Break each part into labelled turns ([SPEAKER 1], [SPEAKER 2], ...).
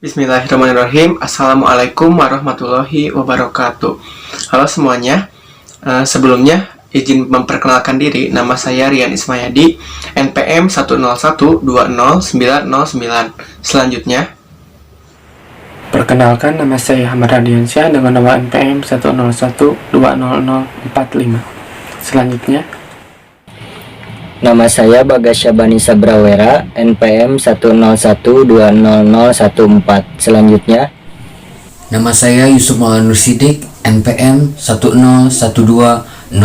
[SPEAKER 1] Bismillahirrahmanirrahim. Assalamualaikum warahmatullahi wabarakatuh. Halo semuanya. Sebelumnya izin memperkenalkan diri. Nama saya Rian Ismayadi, NPM 101209009. Selanjutnya, perkenalkan, nama saya Ahmad Radiansyah dengan nomor NPM 101200045. Selanjutnya,
[SPEAKER 2] nama saya Bagas Syabani Sabrawera, NPM 101200014. Selanjutnya,
[SPEAKER 3] nama saya Yusuf Maulana Nur Sidik, NPM 101120029.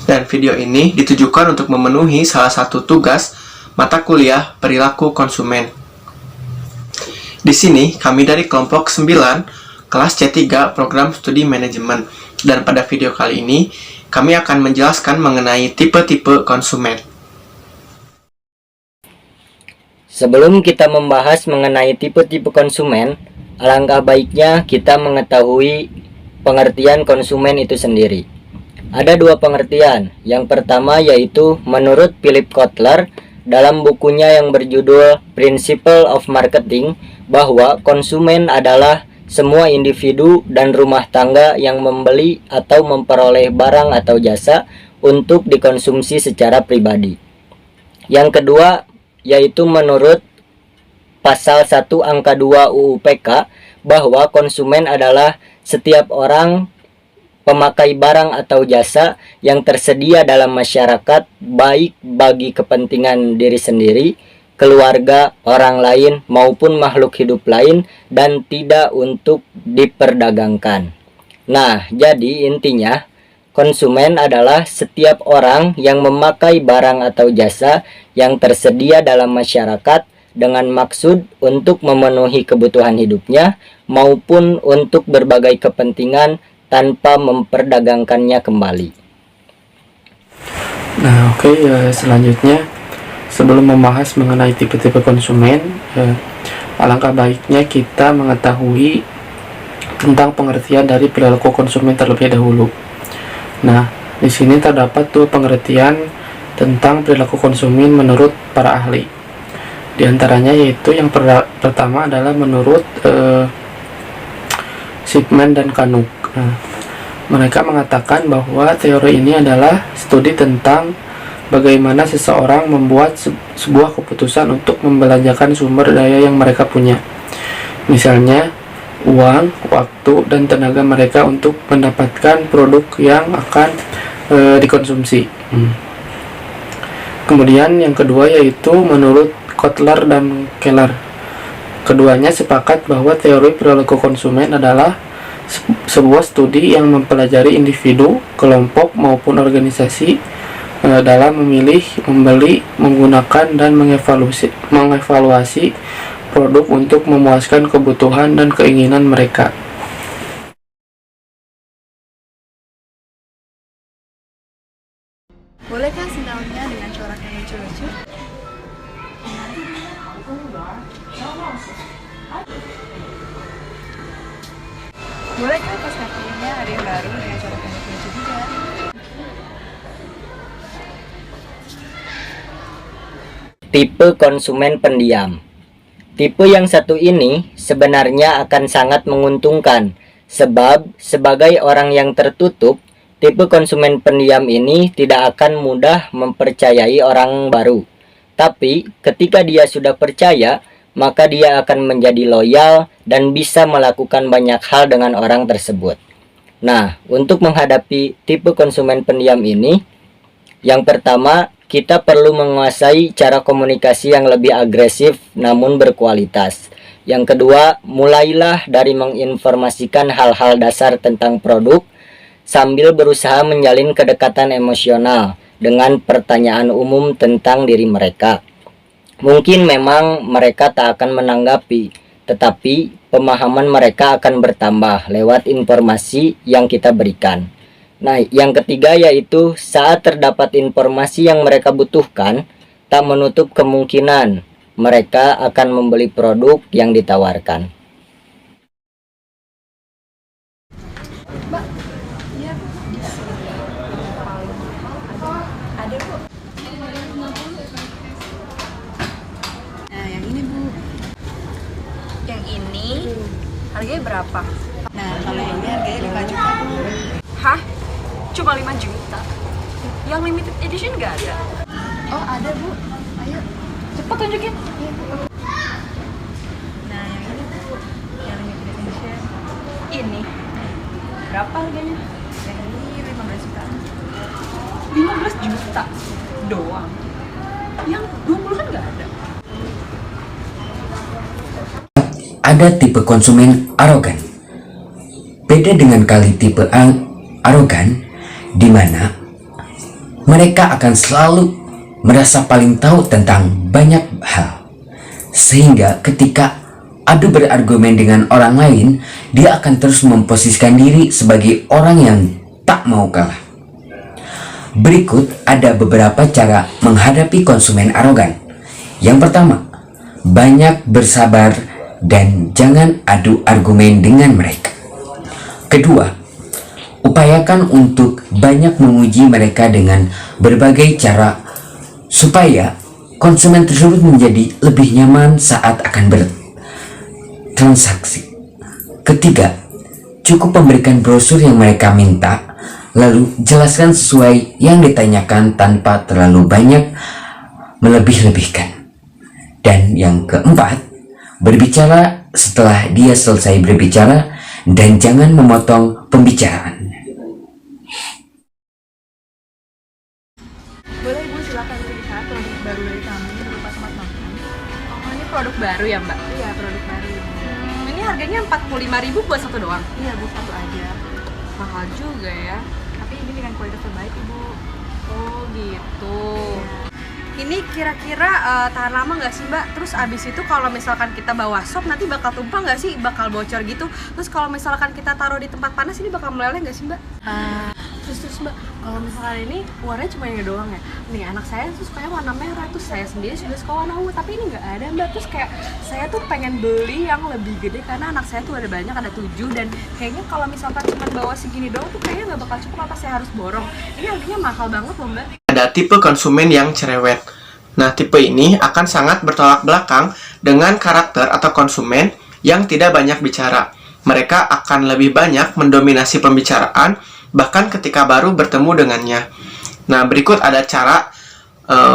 [SPEAKER 1] dan video ini ditujukan untuk memenuhi salah satu tugas mata kuliah perilaku konsumen. Di sini kami dari kelompok 9 kelas C3 program studi manajemen, dan pada video kali ini kami akan menjelaskan mengenai tipe-tipe konsumen.
[SPEAKER 2] sebelum kita membahas mengenai tipe-tipe konsumen, alangkah baiknya kita mengetahui pengertian konsumen itu sendiri. Ada dua pengertian. Yang pertama yaitu menurut Philip Kotler dalam bukunya yang berjudul Principle of Marketing, bahwa konsumen adalah semua individu dan rumah tangga yang membeli atau memperoleh barang atau jasa untuk dikonsumsi secara pribadi. Yang kedua yaitu menurut pasal 1 angka 2 UU PK, bahwa konsumen adalah setiap orang pemakai barang atau jasa yang tersedia dalam masyarakat, baik bagi kepentingan diri sendiri, keluarga, orang lain, maupun makhluk hidup lain, dan tidak untuk diperdagangkan. Nah, jadi intinya, konsumen adalah setiap orang yang memakai barang atau jasa yang tersedia dalam masyarakat dengan maksud untuk memenuhi kebutuhan hidupnya maupun untuk berbagai kepentingan tanpa memperdagangkannya kembali.
[SPEAKER 1] Nah, selanjutnya, sebelum membahas mengenai tipe-tipe konsumen, alangkah baiknya kita mengetahui tentang pengertian dari perilaku konsumen terlebih dahulu. Nah, di sini terdapat tuh pengertian tentang perilaku konsumen menurut para ahli. Di antaranya yaitu yang pertama adalah menurut Shipman dan Kanuk. Nah, mereka mengatakan bahwa teori ini adalah studi tentang bagaimana seseorang membuat sebuah keputusan untuk membelanjakan sumber daya yang mereka punya. Misalnya, uang, waktu, dan tenaga mereka untuk mendapatkan produk yang akan dikonsumsi. Kemudian yang kedua yaitu menurut Kotler dan Keller. Keduanya sepakat bahwa teori perilaku konsumen adalah sebuah studi yang mempelajari individu, kelompok, maupun organisasi dalam memilih, membeli, menggunakan, dan mengevaluasi produk untuk memuaskan kebutuhan dan keinginan mereka.
[SPEAKER 4] Bolehkah sinyalnya dengan corak yang lucu-lucu? Bolehkah pas kafenya ada yang baru dengan corak yang lucu-lucu juga?
[SPEAKER 2] Tipe konsumen pendiam. Tipe yang satu ini sebenarnya akan sangat menguntungkan, sebab sebagai orang yang tertutup, tipe konsumen pendiam ini tidak akan mudah mempercayai orang baru. Tapi ketika dia sudah percaya, maka dia akan menjadi loyal dan bisa melakukan banyak hal dengan orang tersebut. Nah, untuk menghadapi tipe konsumen pendiam ini, yang pertama, kita perlu menguasai cara komunikasi yang lebih agresif namun berkualitas. Yang kedua, mulailah dari menginformasikan hal-hal dasar tentang produk sambil berusaha menjalin kedekatan emosional dengan pertanyaan umum tentang diri mereka. Mungkin memang mereka tak akan menanggapi, tetapi pemahaman mereka akan bertambah lewat informasi yang kita berikan. Nah, yang ketiga yaitu saat terdapat informasi yang mereka butuhkan, tak menutup kemungkinan mereka akan membeli produk yang ditawarkan.
[SPEAKER 4] Mbak, iya di sini paling mahal ada berapa? Nah, kalau yang ini harganya 5 juta, Bu. Hah? Cuma 5 juta? Yang limited edition nggak ada? Oh, ada, Bu. Ayo, cepet tunjukin. Iya, Bu. Nah, yang ini, Bu. Yang limited edition. Ini. Berapa harganya? Yang ini 15 juta. 15 juta doang? Yang 20 kan nggak ada?
[SPEAKER 3] Ada tipe konsumen arogan. Beda dengan kali tipe arogan, di mana mereka akan selalu merasa paling tahu tentang banyak hal. Sehingga ketika adu berargumen dengan orang lain, dia akan terus memposisikan diri sebagai orang yang tak mau kalah. Berikut ada beberapa cara menghadapi konsumen arogan. Yang pertama, banyak bersabar dan jangan adu argumen dengan mereka. Kedua, upayakan untuk banyak menguji mereka dengan berbagai cara supaya konsumen tersebut menjadi lebih nyaman saat akan bertransaksi. Ketiga, cukup memberikan brosur yang mereka minta, lalu jelaskan sesuai yang ditanyakan tanpa terlalu banyak melebih-lebihkan. Dan yang keempat, berbicara setelah dia selesai berbicara dan jangan memotong pembicaraan.
[SPEAKER 4] Boleh, Ibu, silakan lihat produk baru dari kami berupa tempat makan. Oh, ini produk baru ya, Mbak? Iya, produk baru. Ini harganya 45.000 buat satu doang? Iya, Bu, satu aja. Mahal juga ya. Tapi ini dengan kualitas terbaik, Ibu. Oh, gitu. Ini kira-kira tahan lama nggak sih, Mbak? Terus abis itu kalau misalkan kita bawa sop nanti bakal tumpah nggak sih? Bakal bocor gitu. Terus kalau misalkan kita taruh di tempat panas ini bakal meleleh nggak sih, Mbak? Terus Mbak, kalau misalkan ini warnanya cuma ini doang ya? Nih anak saya tuh sukanya warna merah, terus saya sendiri sudah suka warna ungu, tapi ini nggak ada, Mbak. Terus kayak saya tuh pengen beli yang lebih gede karena anak saya tuh ada banyak, ada 7, dan kayaknya kalau misalkan cuma bawa segini doang tuh kayaknya nggak bakal cukup, apa saya harus borong. Ini harganya mahal banget loh, Mbak.
[SPEAKER 1] Ada tipe konsumen yang cerewet. Nah, tipe ini akan sangat bertolak belakang dengan karakter atau konsumen yang tidak banyak bicara. Mereka akan lebih banyak mendominasi pembicaraan, bahkan ketika baru bertemu dengannya. Nah, berikut ada cara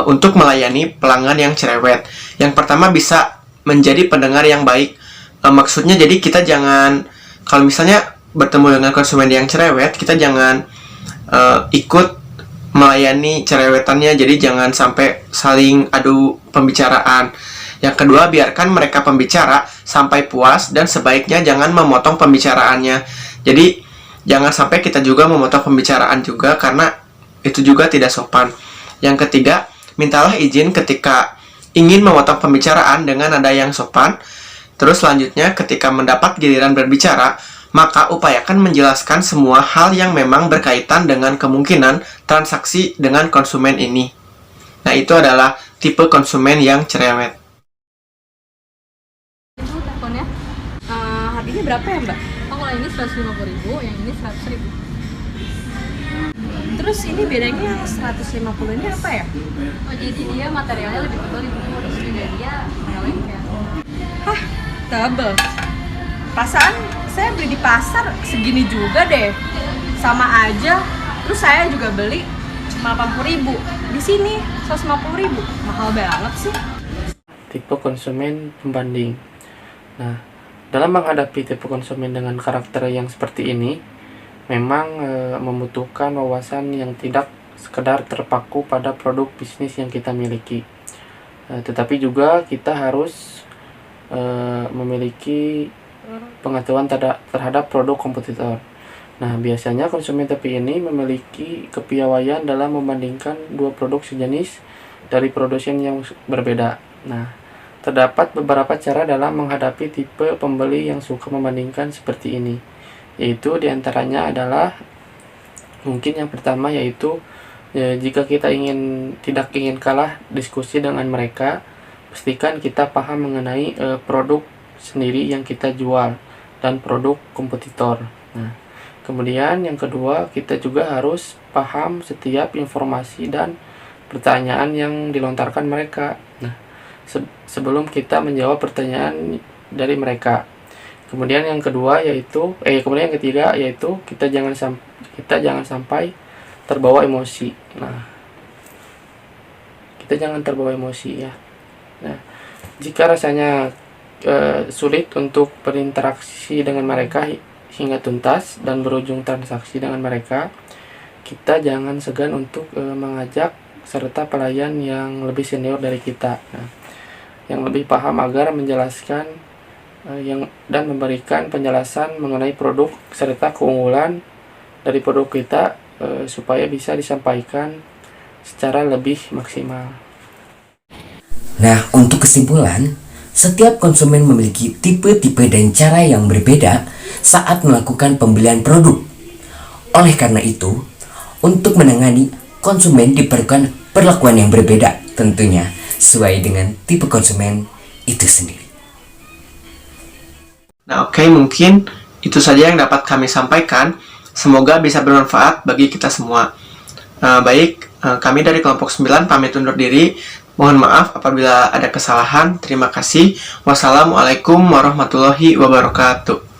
[SPEAKER 1] untuk melayani pelanggan yang cerewet. Yang pertama, bisa menjadi pendengar yang baik. Maksudnya, jadi kita jangan, kalau misalnya bertemu dengan konsumen yang cerewet, kita jangan ikut melayani cerewetannya, jadi jangan sampai saling adu pembicaraan. Yang kedua, biarkan mereka pembicara sampai puas dan sebaiknya jangan memotong pembicaraannya. Jadi jangan sampai kita juga memotong pembicaraan juga, karena itu juga tidak sopan. Yang ketiga, mintalah izin ketika ingin memotong pembicaraan dengan nada yang sopan. Terus selanjutnya, ketika mendapat giliran berbicara, maka upayakan menjelaskan semua hal yang memang berkaitan dengan kemungkinan transaksi dengan konsumen ini. Nah, itu adalah tipe konsumen yang cerewet.
[SPEAKER 4] Itu teleponnya. Harganya berapa ya, Mbak? Oh, kalau ini 150.000, yang ini 100.000. Terus ini bedanya yang 150 ini apa ya? Oh, jadi dia materialnya lebih tebal, terus juga dia meleleh ya. Hah, tebal? Perasaan saya beli di pasar segini juga deh, sama aja. Terus saya juga beli cuma 80.000, di sini 150.000, mahal banget sih.
[SPEAKER 1] Tipe konsumen pembanding. Nah, dalam menghadapi tipe konsumen dengan karakter yang seperti ini, memang membutuhkan wawasan yang tidak sekedar terpaku pada produk bisnis yang kita miliki, tetapi juga kita harus memiliki pengetahuan terhadap produk kompetitor. Nah, biasanya konsumen tipe ini memiliki kepiawaian dalam membandingkan dua produk sejenis dari produsen yang berbeda. Nah, terdapat beberapa cara dalam menghadapi tipe pembeli yang suka membandingkan seperti ini, yaitu diantaranya adalah mungkin yang pertama yaitu jika kita tidak ingin kalah diskusi dengan mereka, pastikan kita paham mengenai produk sendiri yang kita jual dan produk kompetitor. Nah, kemudian yang kedua, kita juga harus paham setiap informasi dan pertanyaan yang dilontarkan mereka. Nah, sebelum kita menjawab pertanyaan dari mereka. Kemudian yang kedua yaitu kemudian yang ketiga yaitu kita jangan sampai terbawa emosi. Nah, kita jangan terbawa emosi ya. Nah, jika rasanya sulit untuk berinteraksi dengan mereka hingga tuntas dan berujung transaksi dengan mereka, kita jangan segan untuk mengajak serta pelayan yang lebih senior dari kita, yang lebih paham agar menjelaskan dan memberikan penjelasan mengenai produk serta keunggulan dari produk kita supaya bisa disampaikan secara lebih maksimal.
[SPEAKER 3] Nah, untuk kesimpulan, setiap konsumen memiliki tipe-tipe dan cara yang berbeda saat melakukan pembelian produk. Oleh karena itu, untuk menangani konsumen diperlukan perlakuan yang berbeda, tentunya sesuai dengan tipe konsumen itu sendiri.
[SPEAKER 1] Nah, oke, mungkin itu saja yang dapat kami sampaikan. Semoga bisa bermanfaat bagi kita semua. Kami dari kelompok 9 pamit undur diri. Mohon maaf apabila ada kesalahan. Terima kasih. Wassalamualaikum warahmatullahi wabarakatuh.